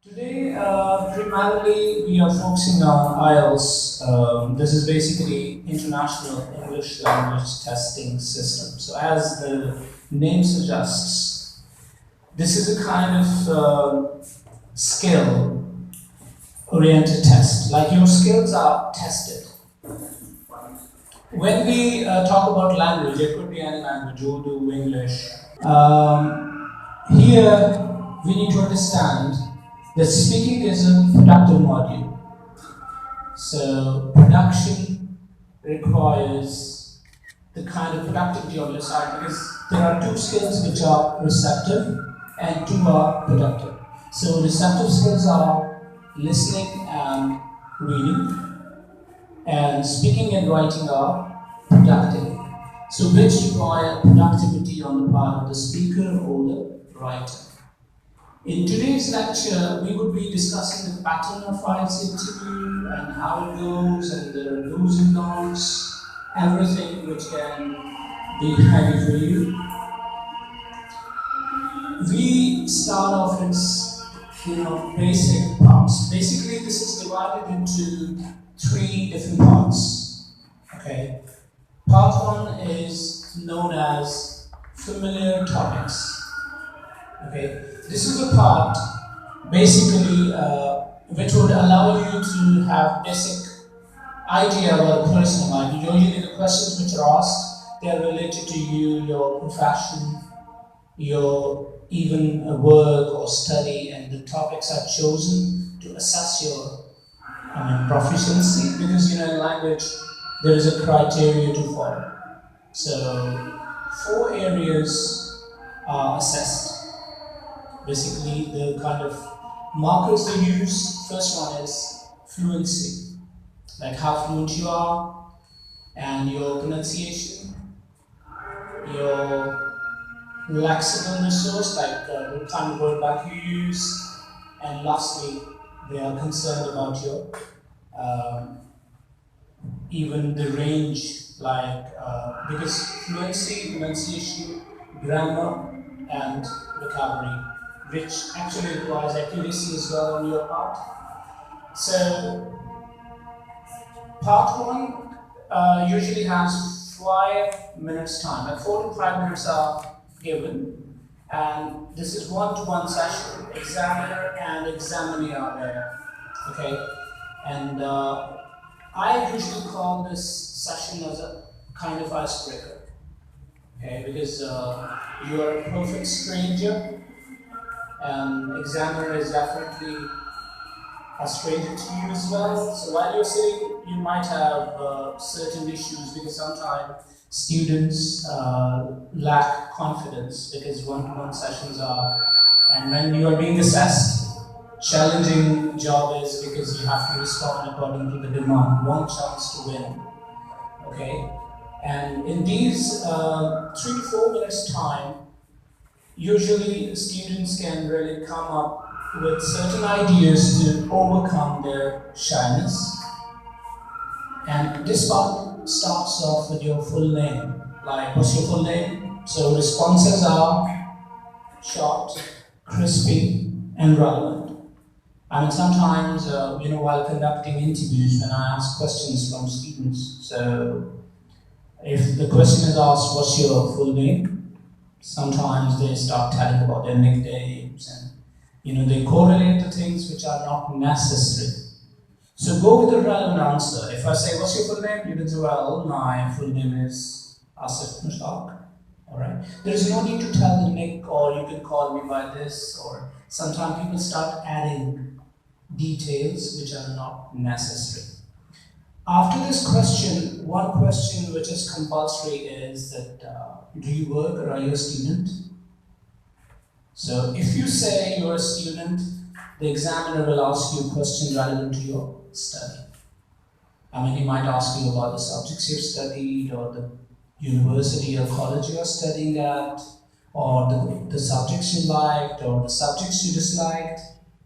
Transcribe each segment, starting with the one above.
Today, primarily, we are focusing on IELTS. This is basically International English Language Testing System. So, as the name suggests, this is a kind of skill-oriented test. Like your skills are tested. When we talk about language, it could be any language, Urdu, English. Here, we need to understand that speaking is a productive module. So production requires the kind of productivity on your side because there are two skills which are receptive and two are productive. So receptive skills are listening and reading, and speaking and writing are productive. So which require productivity on the part of the speaker or the writer. In today's lecture, we would be discussing the pattern of IELTS interview and how it goes, and the do's and don'ts, everything which can be handy for you. We start off with, basic parts. Basically, this is divided into three different parts. Okay. Part one is known as familiar topics. Okay. This is a part basically which would allow you to have basic idea about a person. Like usually the questions which are asked, they are related to you, your profession, your even work or study, and the topics are chosen to assess your proficiency, because in language there is a criteria to follow. So 4 areas are assessed. Basically, the kind of markers they use, first one is fluency, like how fluent you are, and your pronunciation, your lexical resource, like the kind of word back you use, and lastly, they are concerned about your even the range, like because fluency, pronunciation, grammar, and vocabulary, which actually requires accuracy as well on your part. So, part 1 usually has 5 minutes time, like 4 to 5 minutes are given, and this is one-to-one session. Examiner and examinee are there, okay? And I usually call this session as a kind of icebreaker, okay? Because you are a perfect stranger, and examiner is definitely a stranger to you as well. So while you're sitting, you might have certain issues, because sometimes students lack confidence because one-to-one sessions are, and when you are being assessed, challenging job is because you have to respond according to the demand, one chance to win, okay? And in these 3 to 4 minutes time, usually students can really come up with certain ideas to overcome their shyness. And this part starts off with your full name. Like, what's your full name? So responses are short, crispy, and relevant. And sometimes, while conducting interviews, when I ask questions from students, so if the question is asked, what's your full name? Sometimes they start telling about their nicknames, and they correlate the things which are not necessary. So go with the relevant answer. If I say, what's your full name? You can say, well, my full name is Asif Mushtaq. Alright? There is no need to tell the nick, or you can call me by this, or sometimes people start adding details which are not necessary. After this question, one question which is compulsory is that, do you work or are you a student? So if you say you're a student, the examiner will ask you a question relevant to your study. He might ask you about the subjects you've studied, or the university or college you're studying at, or the subjects you liked, or the subjects you disliked.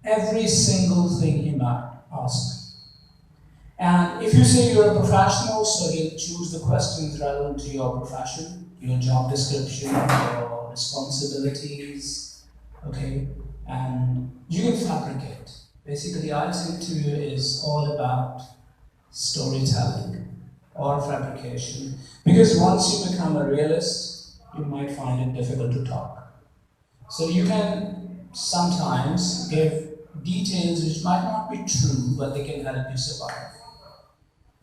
Every single thing he might ask. And if you say you're a professional, so he'll choose the questions relevant to your profession, your job description, your responsibilities, okay? and you can fabricate. Basically, IELTS interview is all about storytelling or fabrication, because once you become a realist, you might find it difficult to talk. So you can sometimes give details which might not be true, but they can help you survive.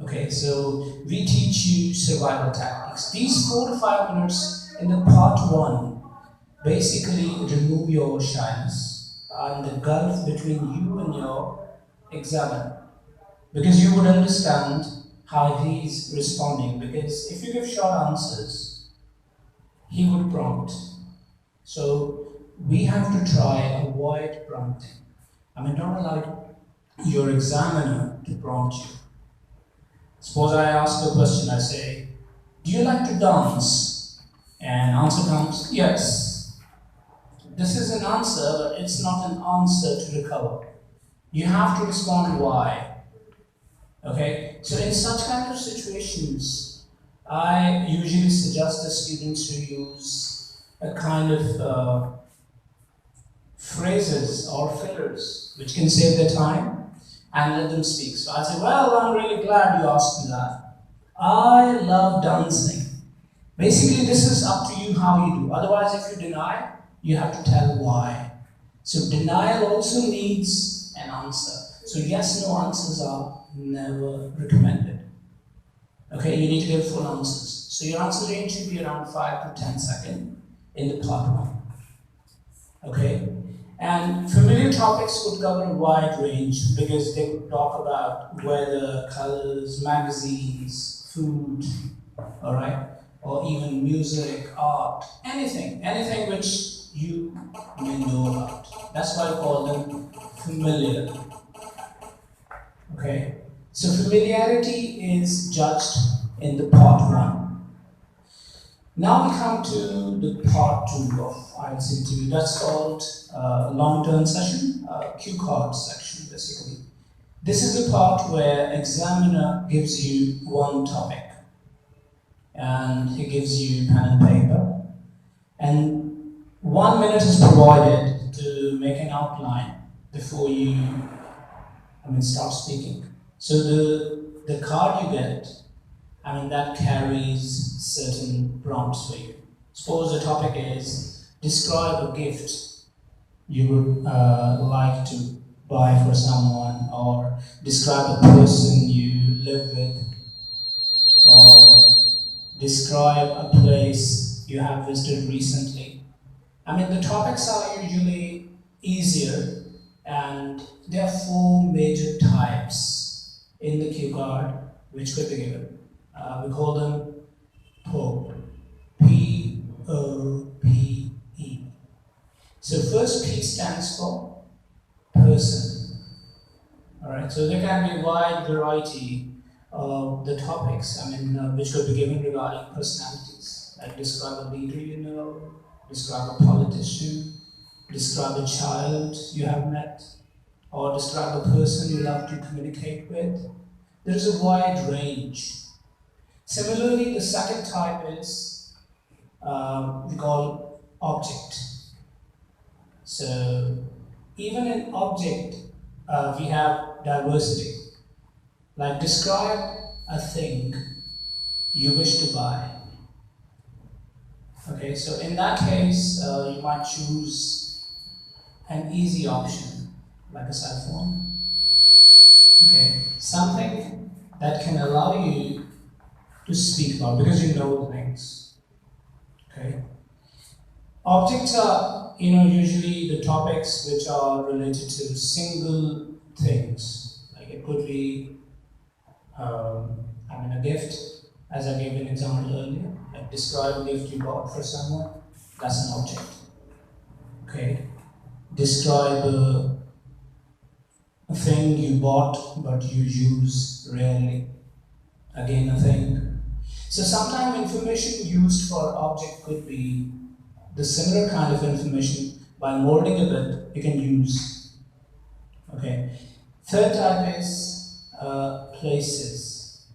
Okay, so we teach you survival tactics. These 4 to 5 minutes in the part 1 basically remove your shyness and the gulf between you and your examiner, because you would understand how he's responding. Because if you give short answers, he would prompt. So we have to try avoid prompting. I mean, don't allow your examiner to prompt you. Suppose I ask a question, I say, do you like to dance? And answer comes, yes. This is an answer, but it's not an answer to recover. You have to respond why. Okay? So in such kind of situations, I usually suggest the students to use a kind of phrases or fillers which can save their time and let them speak. So I say, well, I'm really glad you asked me that. I love dancing. Basically, this is up to you how you do. Otherwise, if you deny, you have to tell why. So denial also needs an answer. So yes, no answers are never recommended. Okay, you need to give full answers. So your answer range should be around 5 to 10 seconds in the part 1. Okay? And familiar topics could cover a wide range, because they could talk about weather, colors, magazines, food, all right? Or even music, art, anything which you may know about. That's why I call them familiar. Okay? So familiarity is judged in the part 1. Now we come to the part 2 of IELTS interview. That's called long-term session, cue card section, basically. This is the part where examiner gives you one topic, and he gives you pen and paper, and 1 minute is provided to make an outline before you start speaking. So the card you get, that carries certain prompts for you. Suppose the topic is, describe a gift you would like to buy for someone, or describe a person you live with, or describe a place you have visited recently. The topics are usually easier, and there are 4 major types in the cue card which could be given. We call them POPE. P-O-P-E. So first P stands for person. Alright, so there can be a wide variety of the topics, which could be given regarding personalities. Like describe a leader you know, describe a politician, describe a child you have met, or describe a person you love to communicate with. There is a wide range. Similarly, the second type is we call object. So even in object, we have diversity. Like describe a thing you wish to buy. Okay, so in that case, you might choose an easy option, like a cell phone. Okay, something that can allow you to speak about, because you know things. Okay. Objects are, usually the topics which are related to single things. Like it could be, a gift, as I gave an example earlier. Like describe a gift you bought for someone. That's an object. Okay. Describe a thing you bought but you use rarely. Again, a thing. So sometimes information used for object could be the similar kind of information. By molding a bit, you can use. Okay. Third type is places.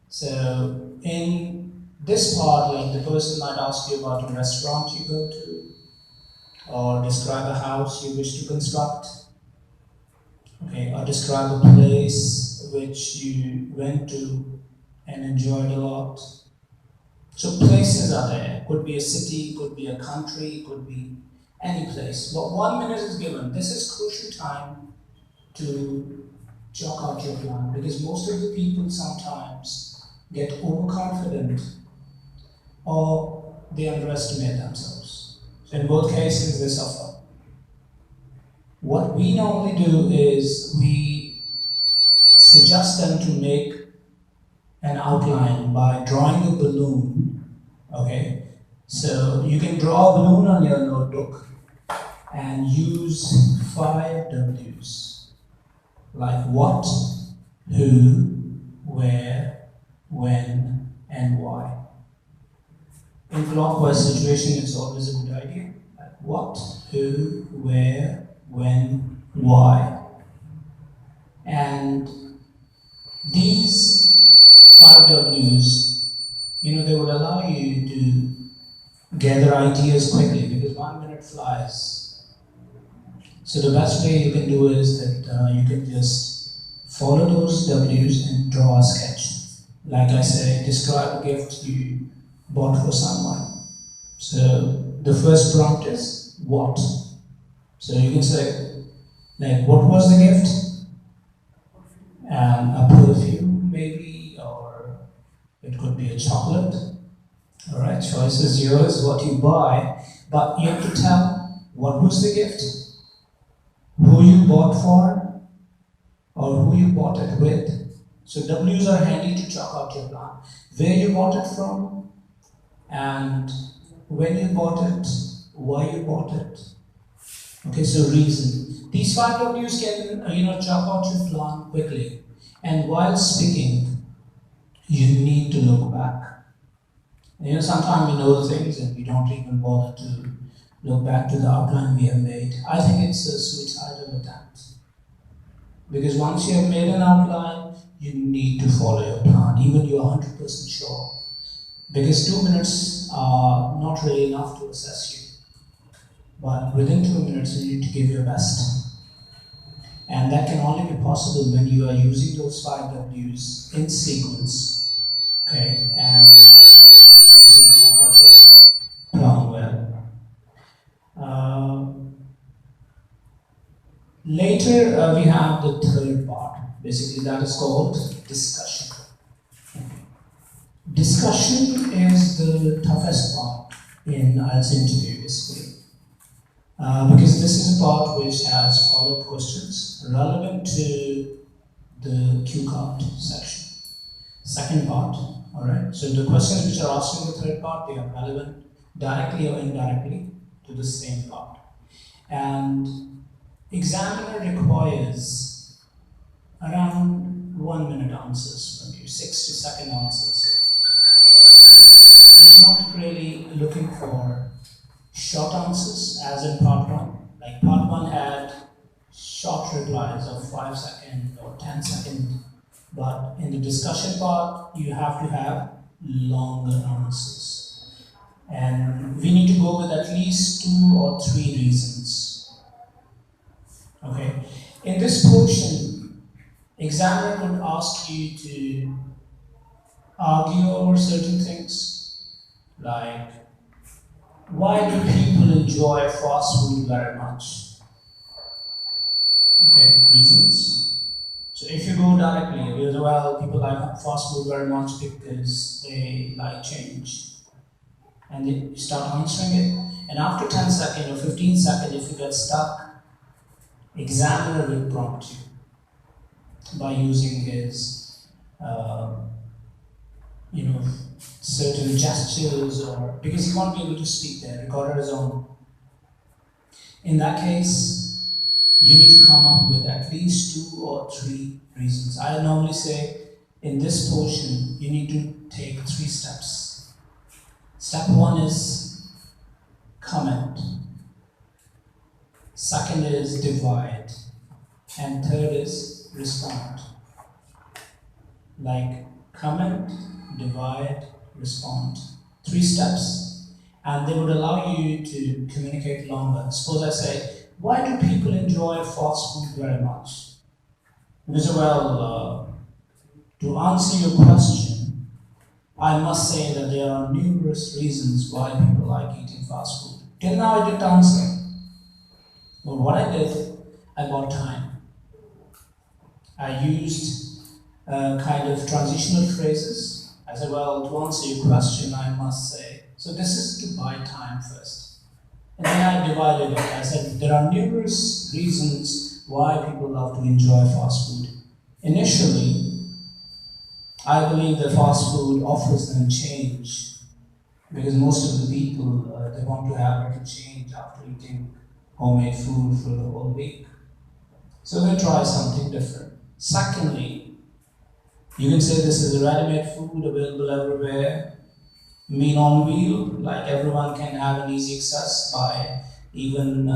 So in this part, like the person might ask you about a restaurant you go to, or describe a house you wish to construct, okay, or describe a place which you went to and enjoyed a lot. So places are there. Could be a city, could be a country, could be any place. But 1 minute is given. This is crucial time to chalk out your plan, because most of the people sometimes get overconfident or they underestimate themselves. So in both cases, they suffer. What we normally do is we suggest them to make an outline by drawing a balloon. Okay, so you can draw a balloon on your notebook and use 5 W's, like what, who, where, when, and why. In clockwise situation, it's always a good idea. Like what, who, where, when, why. And these 5 W's, they would allow you to gather ideas quickly, because 1 minute flies. So the best way you can do is that you can just follow those W's and draw a sketch. Like I say, describe a gift you bought for someone. So the first prompt is what. So you can say, like, what was the gift? A perfume, maybe, or it could be a chocolate. All right, choice is yours, what you buy, but you have to tell what was the gift, who you bought for, or who you bought it with. So W's are handy to chalk out your plan. Where you bought it from, and when you bought it, why you bought it. Okay, so reason. These 5 W's can chalk out your plan quickly. And while speaking, you need to look back. Sometimes we know things and we don't even bother to look back to the outline we have made. I think it's a suicidal attempt. Because once you have made an outline, you need to follow your plan, even you're 100% sure. Because 2 minutes are not really enough to assess you. But within 2 minutes, you need to give your best. And that can only be possible when you are using those 5 W's in sequence. Okay, and you can chalk out your plan well. Later, we have the third part. Basically, that is called discussion. Discussion is the toughest part in IELTS interview, basically. Because this is a part which has follow-up questions relevant to the cue card section. Second part, alright? So the questions which are asked in the third part, they are relevant directly or indirectly to the same part. And examiner requires around 1 minute answers from you, 60-second answers. He's not really looking for short answers, as in part 1. Like part 1 had short replies of 5 seconds or 10 seconds, but in the discussion part, you have to have longer answers. And we need to go with at least 2 or 3 reasons. Okay. In this portion, examiner could ask you to argue over certain things, like, why do people enjoy fast food very much? Okay, reasons. So if you go directly, you say, well, people like fast food very much because they like change. And then you start answering it, and after 10 seconds or 15 seconds, if you get stuck, examiner will prompt you by using his certain gestures, or because he won't be able to speak there, recorder is on. In that case, you need to come up with at least 2 or 3 reasons. I normally say in this portion, you need to take 3 steps. Step 1 is comment. Second is divide. And third is respond. Like comment, divide, respond. 3 steps. and they would allow you to communicate longer. Suppose I say, why do people enjoy fast food very much? Because, well, to answer your question, I must say that there are numerous reasons why people like eating fast food. Till now I didn't answer. But what I did, I bought time. I used kind of transitional phrases. I said, well, to answer your question, I must say. So this is to buy time first. And then I divided it. I said, there are numerous reasons why people love to enjoy fast food. Initially, I believe that fast food offers them change because most of the people, they want to have a little change after eating homemade food for the whole week. So they try something different. Secondly, you can say this is a ready-made food available everywhere, meal on wheel, like everyone can have an easy access by even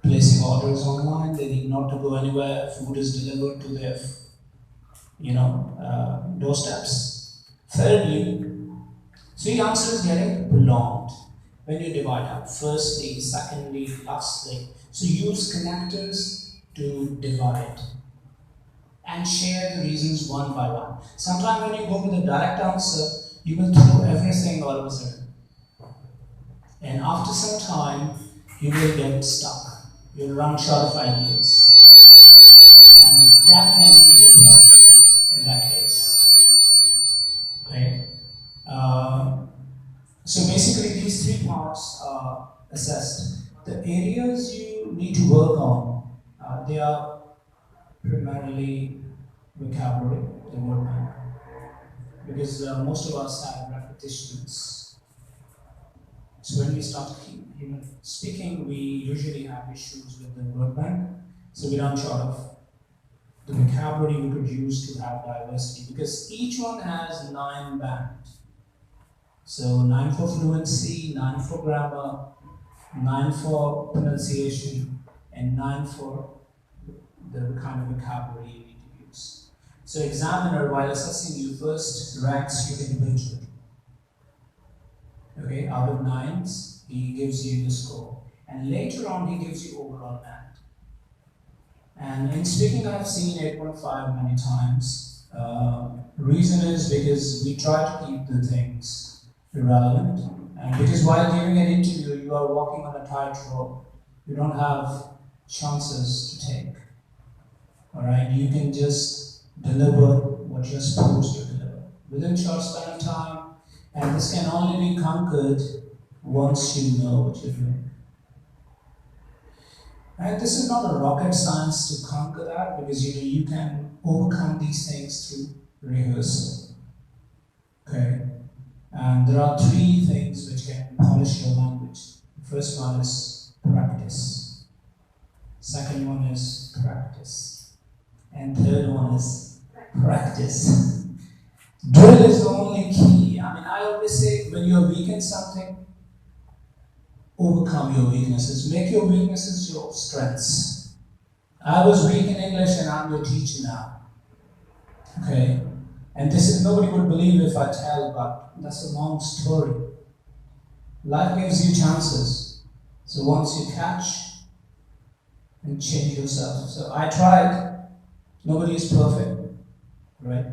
placing orders online. They need not to go anywhere. Food is delivered to their, doorsteps. Thirdly, so the answer is getting prolonged when you divide up. Firstly, secondly, lastly. So use connectors to divide and share the reasons one by one. Sometimes when you go with a direct answer, you will throw everything all of a sudden. And after some time, you will get stuck. You'll run short of ideas. And that can be a problem in that case. Okay? So basically these three parts are assessed. The areas you need to work on, they are primarily vocabulary, the word bank, because most of us have repetitions. So when we start speaking, we usually have issues with the word bank, so we run short of the vocabulary we could use to have diversity, because each one has 9 bands. So 9 for fluency, 9 for grammar, 9 for pronunciation, and 9 for the kind of vocabulary you need to use. So examiner, while assessing you, first ranks you individually. Okay, out of 9s, he gives you the score. And later on, he gives you overall band. And in speaking, I've seen 8.5 many times. Reason is because we try to keep the things irrelevant. And because while giving an interview, you are walking on a tightrope. You don't have chances to take. All right, you can just deliver what you're supposed to deliver within short span of time, and this can only be conquered once you know what you're doing. And this is not a rocket science to conquer that, because you can overcome these things through rehearsal. Okay, and there are 3 things which can polish your language. The first one is practice. Second one is practice. And third one is practice. Drill is the only key. I mean, I always say when you're weak in something, overcome your weaknesses. Make your weaknesses your strengths. I was weak in English and I'm your teacher now. Okay? And this is, nobody would believe if I tell, but that's a long story. Life gives you chances. So once you catch, and change yourself. So I tried. Nobody is perfect, right?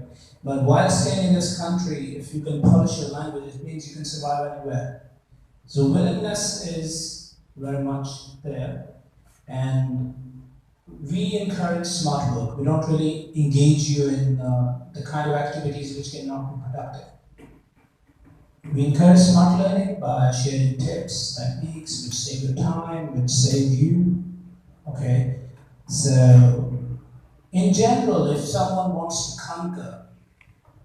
But while staying in this country, if you can polish your language, it means you can survive anywhere. So willingness is very much there. And we encourage smart work. We don't really engage you in the kind of activities which cannot be productive. We encourage smart learning by sharing tips, techniques which save your time, which save you. Okay, so in general, if someone wants to conquer,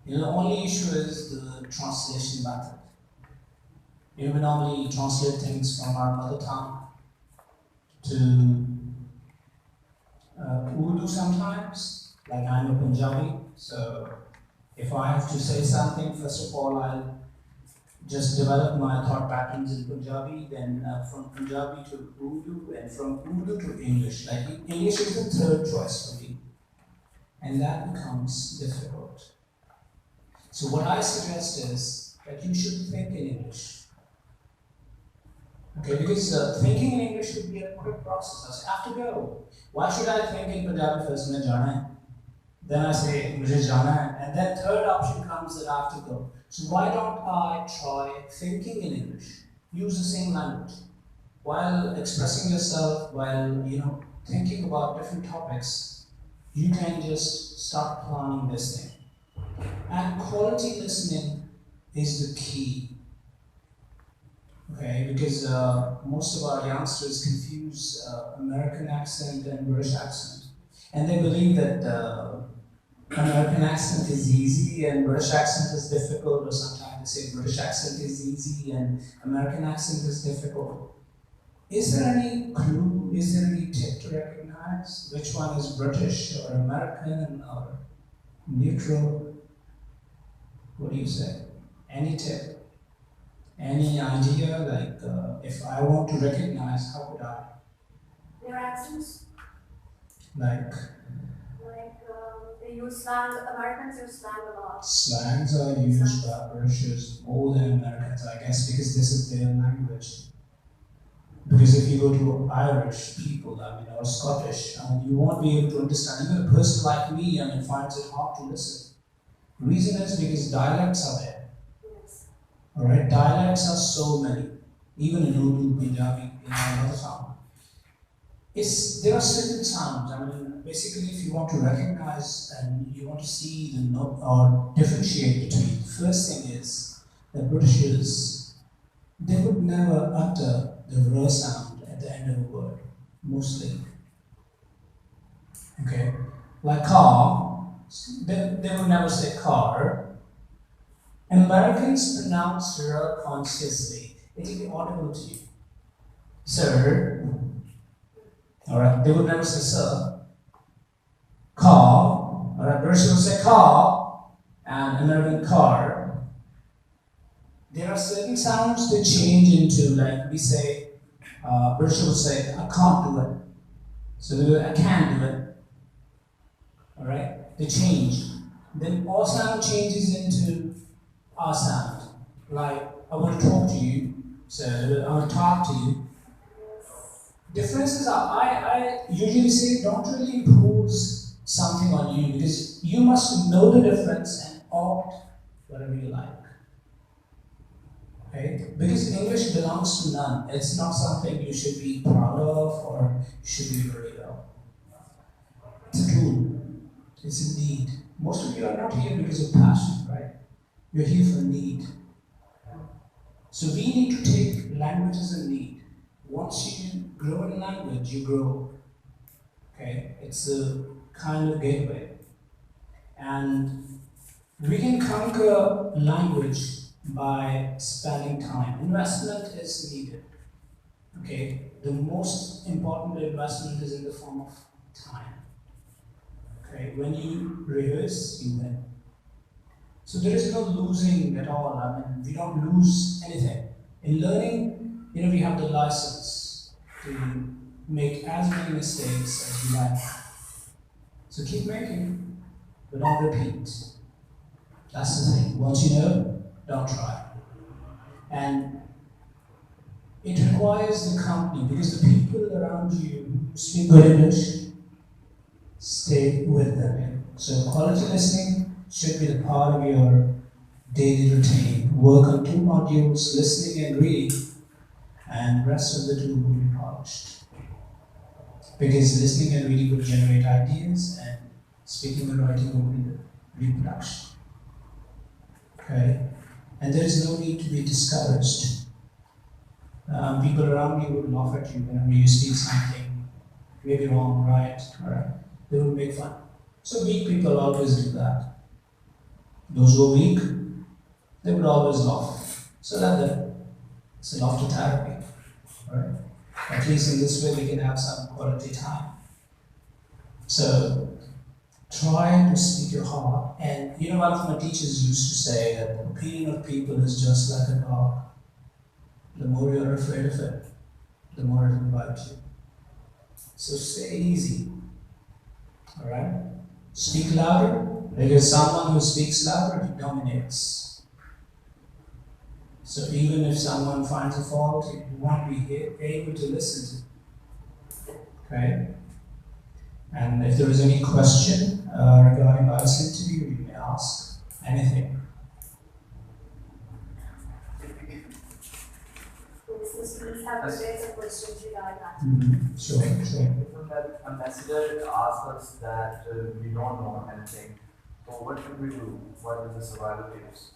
the only issue is the translation method. We normally translate things from our mother tongue to Urdu sometimes, like I'm a Punjabi, so if I have to say something, first of all, I'll just develop my thought patterns in Punjabi, then from Punjabi to Urdu, and from Urdu to English. Like English is the third choice for me, and that becomes difficult. So what I suggest is that you should think in English. Okay, because thinking in English should be a quick process. I have to go. Why should I think in Punjabi first? Main jana hai. Then I say, mujhe jana hai. And then third option comes that I have to go. So why don't I try thinking in English? Use the same language. While expressing yourself, while thinking about different topics, you can just start planning this thing. And quality listening is the key. Okay, because most of our youngsters confuse American accent and British accent. And they believe that American accent is easy and British accent is difficult, or sometimes they say British accent is easy and American accent is difficult. Is there any clue, is there any tip to recognize which one is British or American or neutral? What do you say? Any tip? Any idea, like if I want to recognize, how could I? Their accents? Like they use slang, Americans use slang a lot. Slangs are used by Britishers more than Americans, I guess, because this is their language. Because if you go to Irish people, or Scottish, you won't be able to understand. Even a person like me, finds it hard to listen. The reason is because dialects are there. Alright, dialects are so many, even in Urdu, Punjabi, in another tongue. There are certain sounds. Basically, if you want to recognize and you want to see the note or differentiate between, the first thing is that Britishers, they would never utter the r sound at the end of a word, mostly. Okay, like car, they would never say car. Americans pronounce r consciously. It will be audible to you. Sir. Alright, they would never say sir. Car. Alright, British will say car, and American car. There are certain sounds that change into, like we say, British will say, I can't do it. So they will, I can do it. Alright, they change. Then all sound changes into our sound. Like, I want to talk to you, so I want to talk to you. Differences are, I usually say, don't really impose something on you, because you must know the difference and opt whatever you like. Okay? Because English belongs to none. It's not something you should be proud of or you should be worried of. It's a tool. It's a need. Most of you are not here because of passion, right? You're here for need. So we need to take language as a need. Once you grow in language, you grow. Okay? It's a kind of gateway. And we can conquer language by spending time. Investment is needed. Okay? The most important investment is in the form of time. Okay? When you rehearse, you win. So there is no losing at all. We don't lose anything. In learning, we have the license to make as many mistakes as we like. So keep making, but don't repeat. That's the thing. Once you know, don't try. And it requires the company, because the people around you who speak good English, stay with them. So quality listening should be the part of your daily routine. Work on 2 modules, listening and reading, and the rest of the 2 will be polished. Because listening and reading will generate ideas, and speaking and writing will be the reproduction. Okay? And there is no need to be discouraged. People around you will laugh at you whenever you speak something maybe wrong, right? Or they will make fun. So weak people always do that. Those who are weak, they would always laugh. So let them. It's a laughter therapy. Right? At least in this way we can have some quality time. So try to speak your heart. And one of my teachers used to say that the opinion of people is just like a dog. The more you're afraid of it, the more it will bite you. So stay easy. Alright? Speak louder, because someone who speaks louder, he dominates. So even if someone finds a fault, you won't be able to listen to it. Okay? And if there is any question regarding IELTS interview, you may ask anything. The students have to raise a question regarding that. Sure. Isn't that a messenger asks us that we don't know anything, so what should we do? What is the survival tips?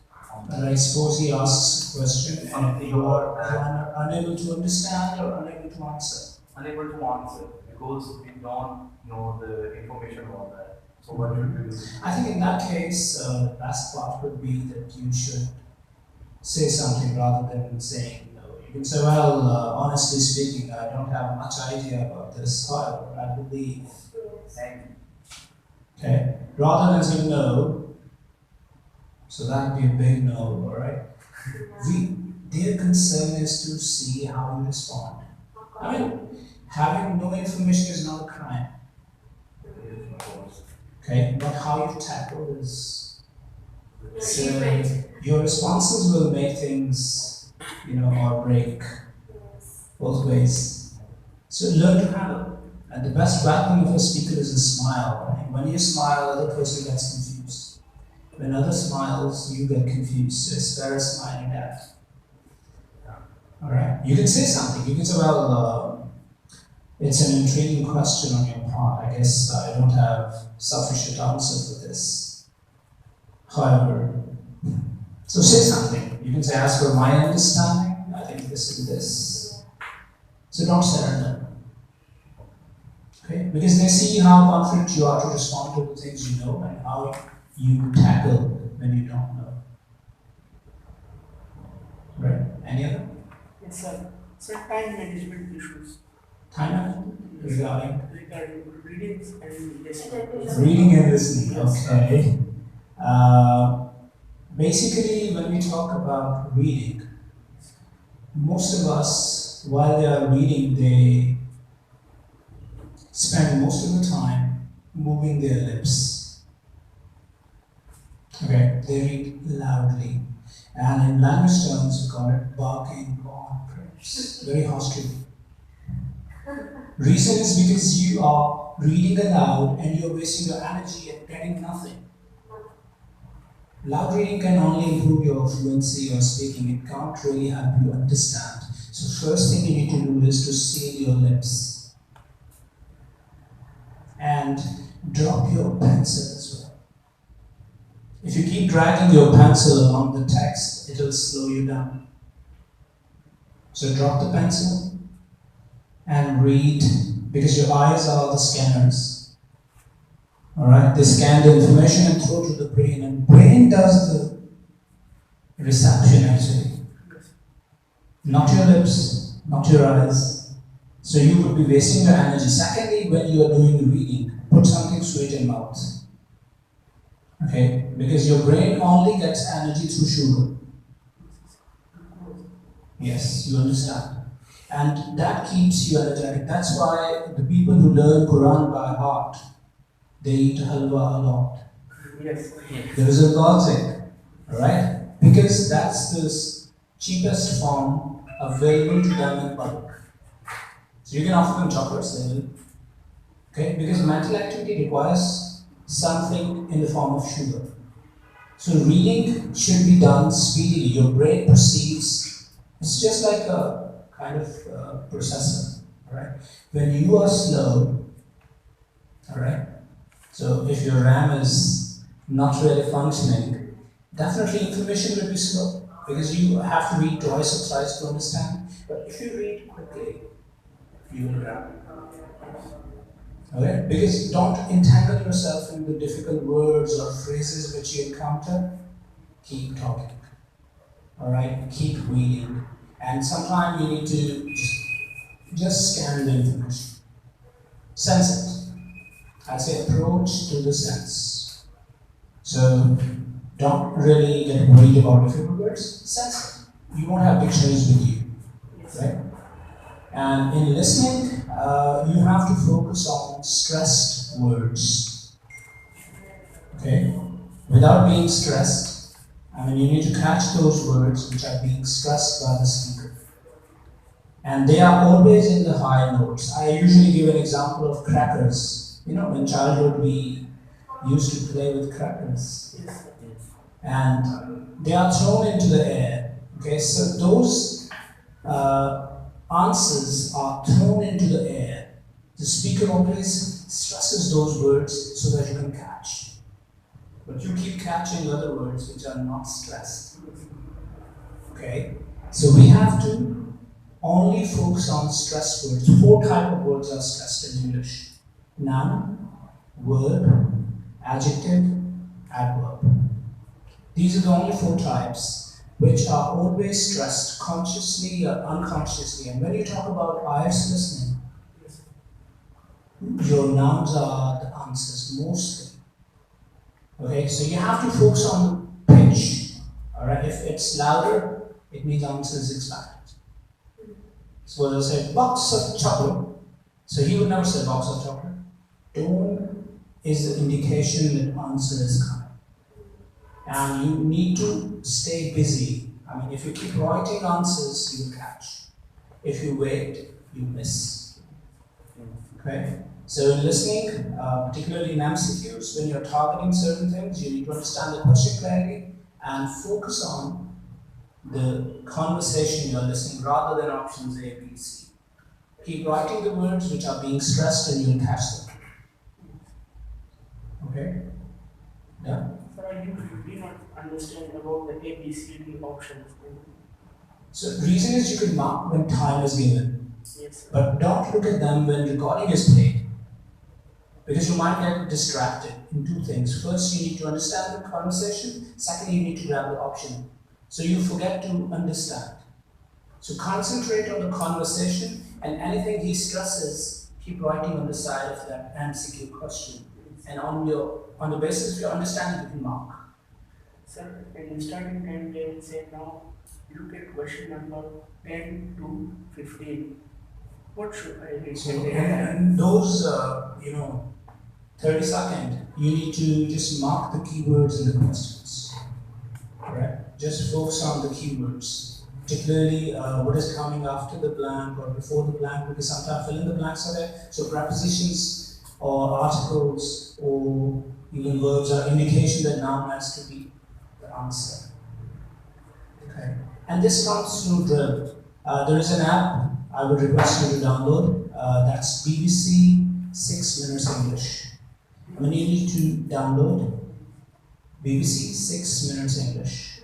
I suppose he asks a question and you are unable to understand or unable to answer. Unable to answer because we don't know the information about that. So what should we do? I think in that case, the best part would be that you should say something rather than saying no. You can say, well, honestly speaking, I don't have much idea about this, however, I believe. Thank you. Okay? Rather than saying no, so that would be a big no, alright? Their concern is to see how you respond. I mean, having no information is not a crime. Okay? But how you tackle is. So your responses will make things, or break both ways. So learn to handle. And the best weapon of a speaker is a smile. Right? When you smile, the other person gets confused. When others smiles, you get confused. So it's better smiling at. Alright? You can say something. You can say, well, it's an intriguing question on your part. I guess I don't have sufficient answer for this. However, so say something. You can say, as per my understanding, I think this and this. So don't say no. Okay? Because they see how confident you are to respond to the things you know and how you tackle when you don't know. Right? Any other? Yes, sir. So time management issues. Time management? Regarding Reading and listening. reading and listening. Okay. Basically, when we talk about reading, most of us, while they are reading, they spend most of the time moving their lips. Okay, they read loudly. And in language terms, we call it barking on prayers. Very hostile. Reason is because you are reading aloud and you're wasting your energy and getting nothing. Loud reading can only improve your fluency or speaking. It can't really help you understand. So first thing you need to do is to seal your lips. And drop your pencil as well. If you keep dragging your pencil along the text, it will slow you down. So drop the pencil and read, because your eyes are the scanners. Alright, they scan the information and throw to the brain, and brain does the reception actually. Not your lips, not your eyes. So you would be wasting your energy. Secondly, when you are doing the reading, put something sweet in mouth. Okay, because your brain only gets energy through sugar. Yes, you understand. And that keeps you energetic. That's why the people who learn Quran by heart, they eat halwa a lot. Yes. There is a logic, alright? Because that's the cheapest form available to them in bulk. So you can offer them chocolates, they will. Okay? Because mental activity requires something in the form of sugar. So reading should be done speedily. Your brain perceives, it's just like a kind of processor, alright? When you are slow, alright? So if your RAM is not really functioning, definitely information will be slow because you have to read twice or thrice to understand. But if you read quickly, you will grab it. Okay? Because don't entangle yourself in the difficult words or phrases which you encounter. Keep talking. Alright? Keep reading. And sometimes you need to just scan the information. Sense it. I say approach to the sense. So don't really get worried about difficult words. Sense it. You won't have dictionaries with you. Right? And in listening, you have to focus on stressed words. Okay? Without being stressed, I mean, you need to catch those words which are being stressed by the speaker. And they are always in the high notes. I usually give an example of crackers. You know, in childhood we used to play with crackers. Yes, sir. And they are thrown into the air. Okay, so those answers are thrown into the air. The speaker always stresses those words so that you can catch. But you keep catching other words which are not stressed. Okay? So we have to only focus on stressed words. 4 types of words are stressed in English. Noun, verb, adjective, adverb. These are the only 4 types which are always stressed consciously or unconsciously. And when you talk about IELTS listening, your nouns are the answers mostly. Okay, so you have to focus on the pitch. Alright, if it's louder, it means answer is expected. So they'll say box of chocolate. So he would never say box of chocolate. Tone is the indication that answer is coming. And you need to stay busy. I mean, if you keep writing answers, you will catch. If you wait, you miss. Okay? So in listening, particularly in MCQs, when you're targeting certain things, you need to understand the question clearly and focus on the conversation you're listening rather than options A, B, C. Keep writing the words which are being stressed and you'll catch them. Okay? Yeah? Sir, I do not understand about the A, B, C, D options. So the reason is you can mark when time is given, Yes, sir. but don't look at them when recording is played. Because you might get distracted in 2 things. First, you need to understand the conversation. Second, you need to grab the option. So you forget to understand. So concentrate on the conversation, and anything he stresses, keep writing on the side of that MCQ question. And on the basis of your understanding, you can mark. Sir, in the starting time, they will say now, look at question number 10 to 15. What should I read? So in those, 30 seconds, you need to just mark the keywords in the questions. Correct? Just focus on the keywords. Particularly what is coming after the blank or before the blank, because sometimes fill in the blanks are there. So prepositions or articles or even verbs are indication that noun has to be the answer. Okay? And this comes through drill. There is an app I would request you to download. That's BBC 6 Minutes English. I mean, you need to download BBC 6 Minutes English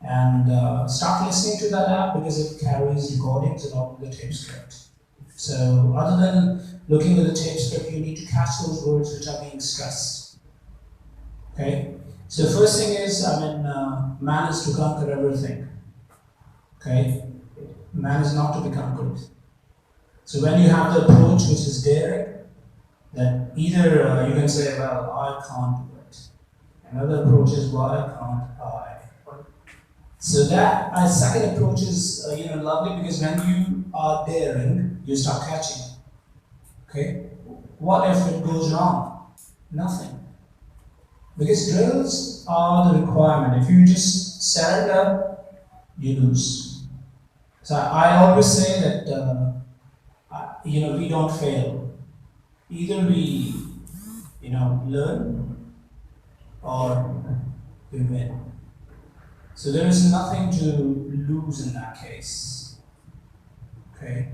and start listening to that app because it carries recordings along with the tape script. So other than looking at the tape script, you need to catch those words which are being stressed. Okay? So the first thing is, man is to conquer everything. Okay? Man is not to be conquered. So when you have the approach which is daring, then either you can say, well, I can't do it. Another approach is, why can't I? So that second approach is lovely because when you are daring, you start catching. Okay? What if it goes wrong? Nothing. Because drills are the requirement. If you just set it up, you lose. So I always say that we don't fail. Either we learn or we win. So there is nothing to lose in that case. Okay?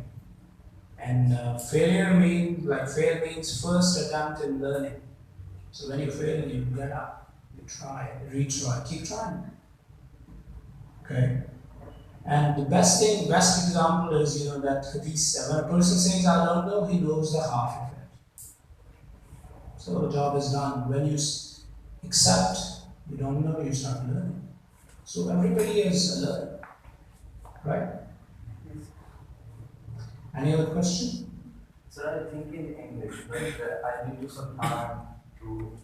And fail means first attempt in learning. So when you fail, you get up, you try, retry, keep trying. Okay? And the best example is, that hadith, when a person says, I don't know, he knows the half of it. So the job is done. When you accept, you don't know, you start learning. So everybody is a learner. Right? Any other question? Sir, I think in English, but I need some time to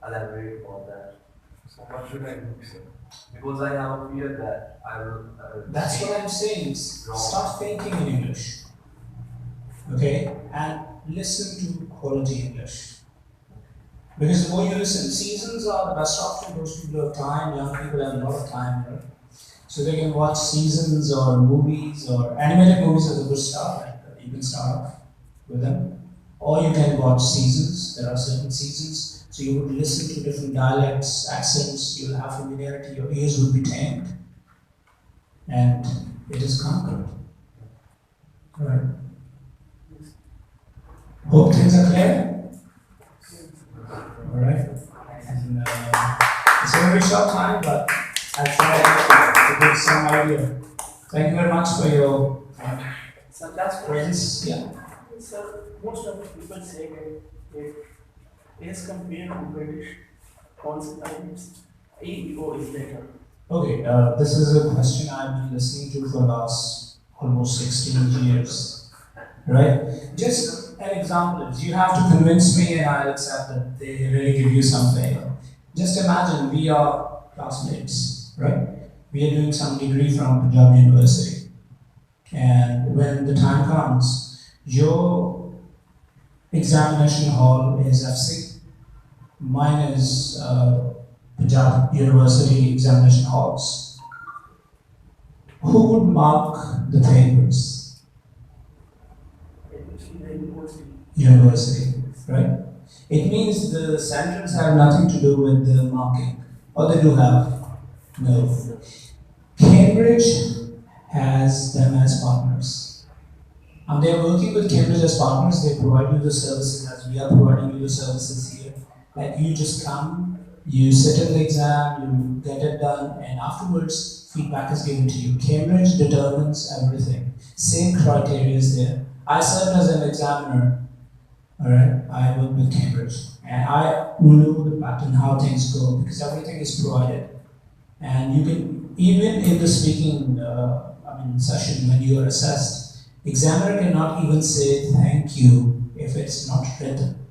elaborate on that. So what should I do, sir? Because I have a fear that I will. That's what I'm saying. Start thinking in English. Okay? And listen to quality English. Because the more you listen, seasons are the best option. Those people who have time, young people have a lot of time, right? So they can watch seasons or movies or animated movies as a good start. Like you can start off with them. Or you can watch seasons. There are certain seasons. So you would listen to different dialects, accents, you'll have familiarity, your ears will be tamed. And it is conquered. Right. Hope things are clear? Alright. And it's a very short time, but I'll try to give some idea. Thank you very much for your So last presence. Yeah. So most of the people say that as compared to British consultants, EEO is better. Okay, this is a question I've been listening to for the last almost 16 years. Right? Just an example is you have to convince me and I'll accept that they really give you some favor. Just imagine we are classmates, right? We are doing some degree from Punjab University. And when the time comes, your examination hall is FC, mine is Punjab University examination halls. Who would mark the papers? University, right? It means the centers have nothing to do with the marking, or they do have. No. Cambridge has them as partners. And they are working with Cambridge as partners, they provide you the services as we are providing you the services here. Like you just come, you sit in the exam, you get it done, and afterwards feedback is given to you. Cambridge determines everything. Same criteria is there. I served as an examiner, alright, I worked with Cambridge, and I knew the pattern, how things go, because everything is provided. And you can, even in the speaking session when you are assessed, examiner cannot even say thank you if it's not written.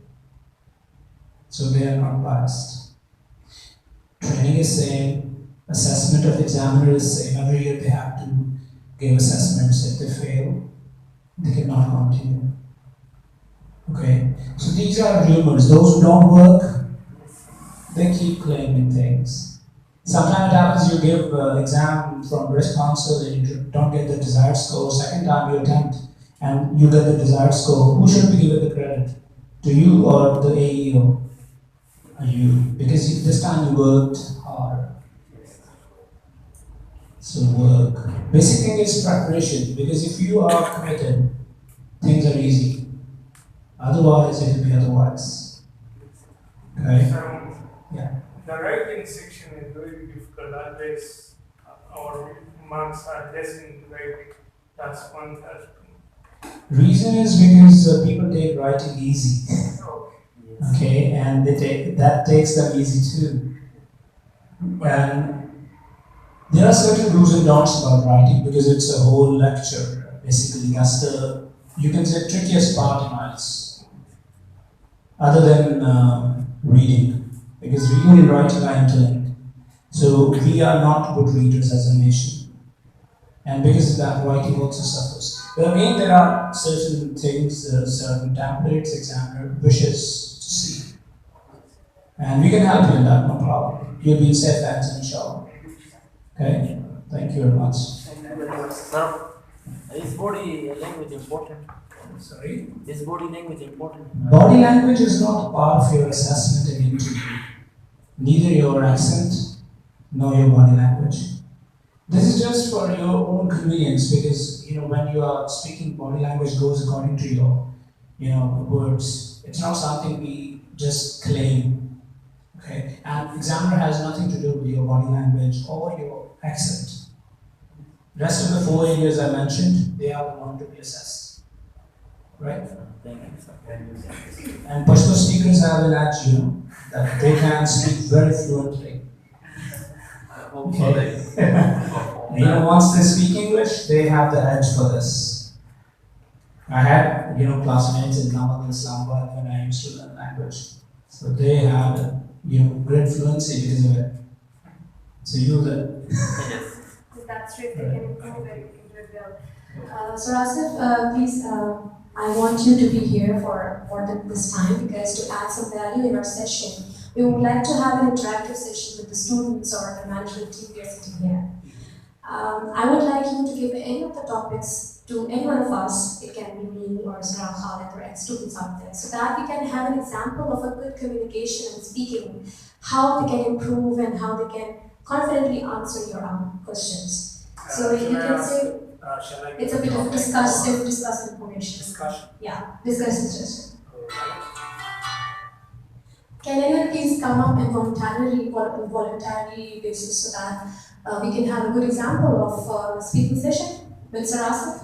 So they are not biased. Training is same, assessment of examiner is same. Every year they have to give assessments. If they fail, they cannot continue. Okay, so these are rumors. Those who don't work, they keep claiming things. Sometimes it happens you give exam from British Council and you don't get the desired score. Second time you attempt and you get the desired score. Who should be given the credit? To you or the AEO? You, because this time you worked hard. So work. Basic thing is preparation, because if you are committed, things are easy. Otherwise, it will be otherwise. Okay? Yeah. The writing section is very difficult. Always our marks are less in writing. That's one has Reason is because people take writing easy. Okay, and that takes them easy too. And there are certain do's and don'ts about writing because it's a whole lecture. Basically, that's the, you can say, trickiest part in IELTS. Other than reading. Because reading and writing are interlinked. So we are not good readers as a nation. And because of that, writing also suffers. But again, there are certain things, certain templates, examiner wishes to see. And we can help you in that, no problem. You'll be in safe hands, inshallah. Okay? Thank you very much. Sir, is body language important? Sorry? Is body language important? Body language is not part of your assessment in interview. Neither your accent nor your body language. This is just for your own convenience because when you are speaking, body language goes according to your words. It's not something we just claim. Okay? And examiner has nothing to do with your body language or your accent. Rest of the 4 areas I mentioned, they are the one to be assessed. Right? Thank you, sir. And Pashto speakers have an edge, that they can speak very fluently. Okay. Once they speak English, they have the edge for this. I had, classmates in Namal and Islamabad when I used to learn language. So they had, great fluency because of it. So use it. That's true. If they can improve it, we can do it well. So Asif, please I want you to be here for this time because to add some value in our session, we would like to have an interactive session with the students or the management team here sitting here. I would like you to give any of the topics to any one of us. It can be me or Sarah Khalid or ex-students out there, so that we can have an example of a good communication and speaking, how they can improve and how they can confidently answer your questions. So you can say it's a bit of discuss information. Discussion. Yeah, discussion session. Can anyone please come up and voluntarily basis so that we can have a good example of speaking session with Sir Asif?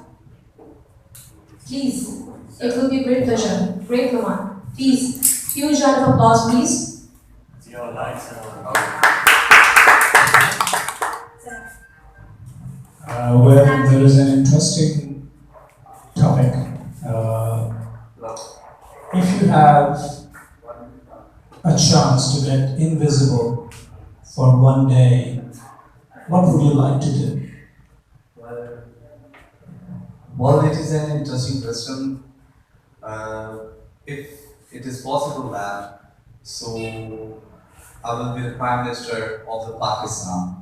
Please, it will be a great pleasure. Great, Laman. Please, huge round of applause, please. Your lights are Well, there is an interesting topic. If you have a chance to get invisible for one day, what would you like to do? Well, it is an interesting question. If it is possible that, so I will be the Prime Minister of the Pakistan,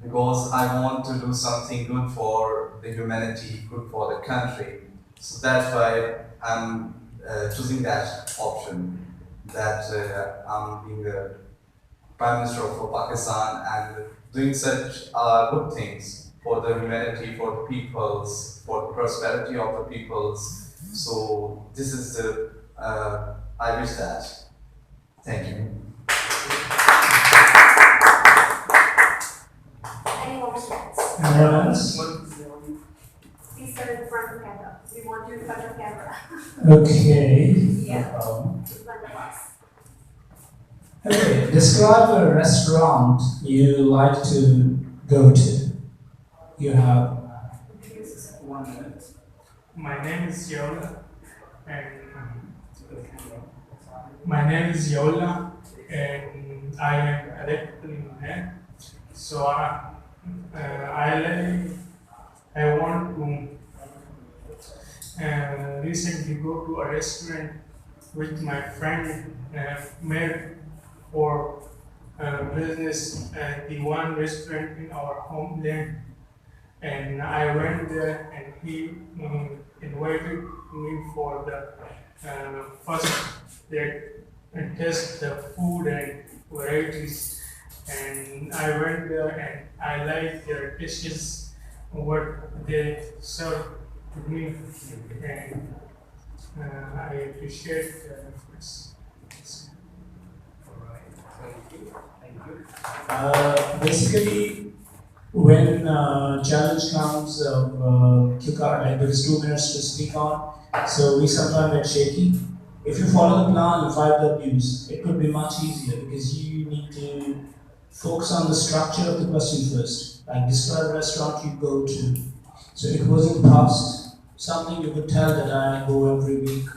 because I want to do something good for the humanity, good for the country. So that's why I'm choosing that option, that I'm being the Prime Minister of Pakistan and doing such good things for the humanity, for the peoples, for the prosperity of the peoples. So this is the, I wish that. Thank you. Any more questions? Anyone else? Please stand in front of the camera. We want you in front of the camera. Okay. Yeah. Um, In front of us. Okay, describe a restaurant you like to go to. You have 1 minute. My name is Yola, and I am electrical engineer. So I want to recently go to a restaurant with my friend, made for business at the one restaurant in our homeland. And I went there and he invited me for the first day and test the food and varieties. And I went there and I liked their dishes, what they served to me, and I appreciate their efforts. Basically, when challenge comes, like there's 2 minutes to speak on, so we sometimes get shaky. If you follow the plan and 5 W's, it could be much easier because you need to focus on the structure of the question first. Like describe a restaurant you go to. So it wasn't past something you could tell that I go every week,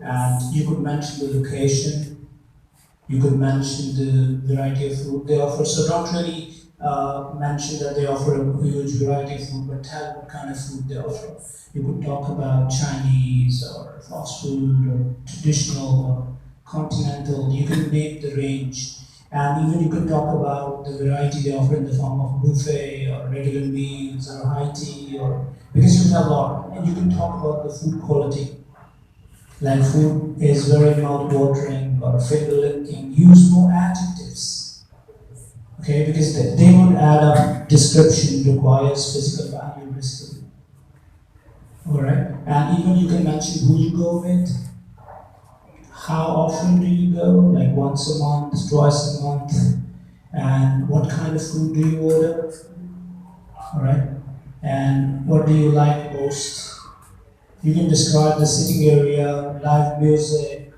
and you could mention the location. You could mention the variety of food they offer. So don't really mention that they offer a huge variety of food, but tell what kind of food they offer. You could talk about Chinese or fast food or traditional or continental. You can make the range. And even you can talk about the variety they offer in the form of buffet or regular meals or high tea, or because you have a lot. And you can talk about the food quality. Like food is very mouth-watering or finger-licking. Use more adjectives. Okay, because they would add up. Description requires physical value, basically. Alright? And even you can mention who you go with. How often do you go? Like once a month, twice a month? And what kind of food do you order? Alright? And what do you like most? You can describe the sitting area, live music,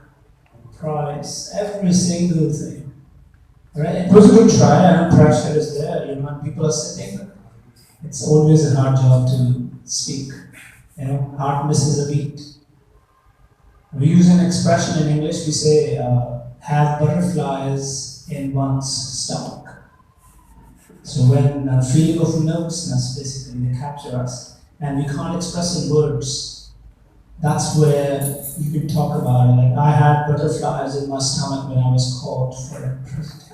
price, every single thing. Alright? It was a good try, and pressure is there. You know, when people are sitting, it's always a hard job to speak. You know, heart misses a beat. We use an expression in English, we say, have butterflies in one's stomach. So when feeling of nervousness, basically, they capture us, and we can't express in words. that's where you can talk about it. Like I had butterflies in my stomach when I was called for a presentation.